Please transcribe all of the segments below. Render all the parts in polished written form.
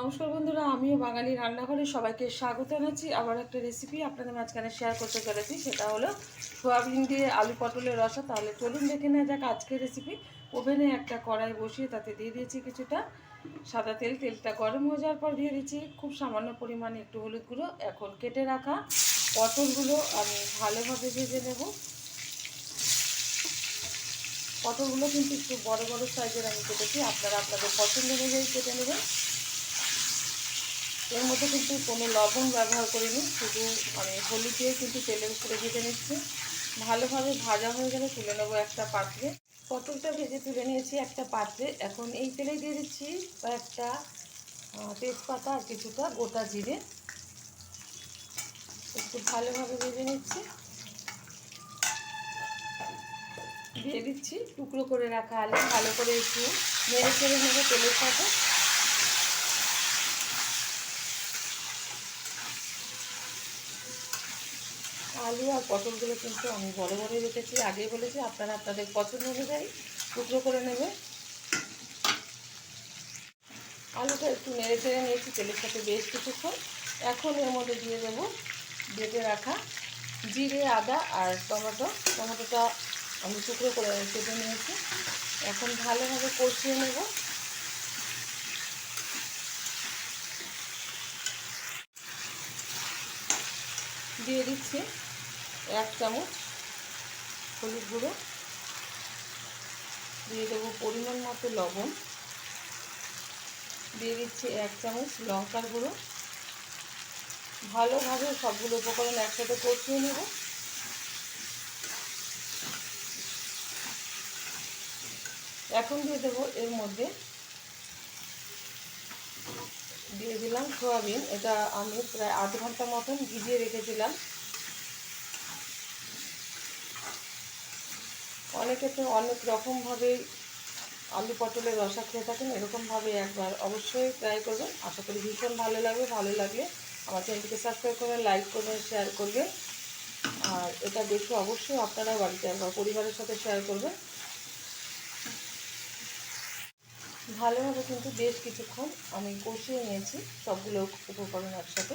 নমস্কার বন্ধুরা, আমিও বাঙালি রান্নাঘরে সবাইকে স্বাগত জানাচ্ছি। আবার একটা রেসিপি আপনাদের মাঝখানে শেয়ার করতে চলেছি, সেটা হলো সোয়াবিন দিয়ে আলু পটলের রসা। তাহলে চলুন দেখে নেওয়া যাক আজকের রেসিপি। ওভেনে একটা কড়াই বসিয়ে তাতে দিয়ে দিয়েছি কিছুটা সাদা তেল। তেলটা গরম হয়ে যাওয়ার পর দিয়ে দিচ্ছি খুব সামান্য পরিমাণে একটু হলুদ গুঁড়ো। এখন কেটে রাখা পটলগুলো আমি ভালোভাবে ভেজে নেব। পটলগুলো কিন্তু একটু বড় বড় সাইজের আমি কেটেছি, আপনারা আপনাদের পছন্দ অনুযায়ী কেটে নেবেন। এর মধ্যে কিন্তু কোনো লবণ ব্যবহার করিনি, শুধু আমি হলুদ দিয়ে কিন্তু তেলের উপরে ভেজে নিচ্ছি। ভালোভাবে ভাজা হয়ে গেলে তুলে নেবো একটা পাত্রে। পটলটা ভেজে তুলে নিয়েছি একটা পাত্রে। এখন এই তেলেই দিয়ে দিচ্ছি একটা তেজপাতা আর কিছুটা গোটা জিরে। একটু ভালোভাবে ভেজে নিচ্ছি। দিয়ে দিচ্ছি টুকরো করে রাখা আলু, ভালো করে একটু নেড়ে চেড়ে নেবো তেলের সাথে। আলু আর পটলগুলো কিন্তু আমি বড় বড় রেখেছি, আগেই বলেছি, আপনারা আপনাদের পছন্দ অনুযায়ী টুকরো করে নেবে। আলুটা একটু নেড়ে চেড়ে নিয়েছি তেলের সাথে বেশ কিছুক্ষণ। এখন এর মধ্যে দিয়ে দেবো বেটে রাখা জিরে, আদা আর টমেটোটা আমি টুকরো করে কেটে নিয়েছি। এখন ভালোভাবে কষিয়ে নেব। দিয়ে দিচ্ছি 1 চামচ হলুদ গুঁড়ো, দিয়ে দেবো পরিমাণ মতো লবণ, দিয়ে দিচ্ছি 1 চামচ লঙ্কার গুঁড়ো। ভালোভাবে সবগুলো উপকরণ একসাথে কষিয়ে নেব। এখন দিয়ে দেবো এর মধ্যে দিয়ে দিলাম সোয়াবিন। এটা আমি প্রায় 8 ঘন্টা মতন ভিজিয়ে রেখেছিলাম। অনেকে তো অনেক রকমভাবে আলু পটলের রসা খেয়ে থাকেন, এরকমভাবে একবার অবশ্যই ট্রাই করবেন। আশা করি ভীষণ ভালো লাগবে। ভালো লাগলে আমার চ্যানেলটিকে সাবস্ক্রাইব করবেন, লাইক করবেন, শেয়ার করবেন। আর এটা দেখে অবশ্যই আপনারা বাড়িতে একবার পরিবারের সাথে শেয়ার করবেন। ভালোভাবে কিন্তু বেশ কিছুক্ষণ আমি কষিয়ে নিয়েছি সবগুলো উপকরণ একসাথে।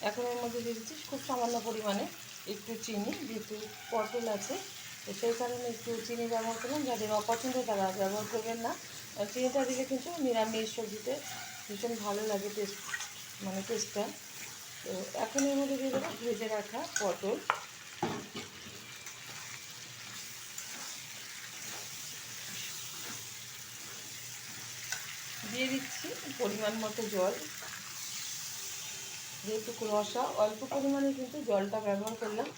এখন এর মধ্যে দিয়ে দিচ্ছি খুব সামান্য পরিমাণে একটু চিনি, যেহেতু পটল আছে তো সেই কারণে একটু চিনি ব্যবহার করবেন। যাদের অপছন্দ তারা ব্যবহার করবেন না। চিনিটা দিলে কিন্তু নিরামিষ সবজিতে ভীষণ ভালো লাগে টেস্টটা। তো এখন এর মধ্যে দিয়ে দেবো ভেজে রাখা পটল। দিয়ে দিচ্ছি পরিমাণ মতো জল। যেহেতু রসা অল্প পরিমাণে কিন্তু জলটা ব্যবহার করলাম।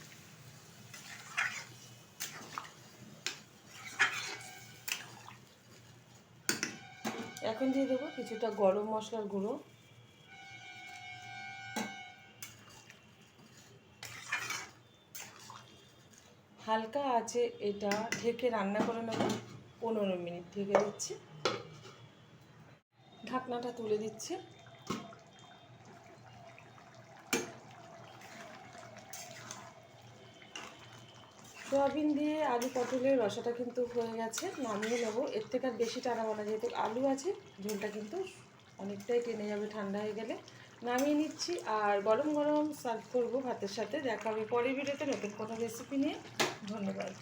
এখন দিয়ে দেবো কিছুটা গরম মশলার গুঁড়ো। হালকা আছে এটা ঢেকে রান্না করে নেব। 15 মিনিট ঢেকে দিচ্ছি। ঢাকনাটা তুলে দিচ্ছি। সোয়াবিন দিয়ে আলু পটলের রসাটা কিন্তু হয়ে গেছে, নামিয়ে নেবো। এর থেকে আর বেশি টানাবো না, যেহেতু আলু আছে ঝোলটা কিন্তু অনেকটাই টেনে যাবে ঠান্ডা হয়ে গেলে। নামিয়ে নিচ্ছি আর গরম গরম সার্ভ করবো ভাতের সাথে। দেখা হবে পরের ভিডিওতে নতুন কোনো রেসিপি নিয়ে। ধন্যবাদ।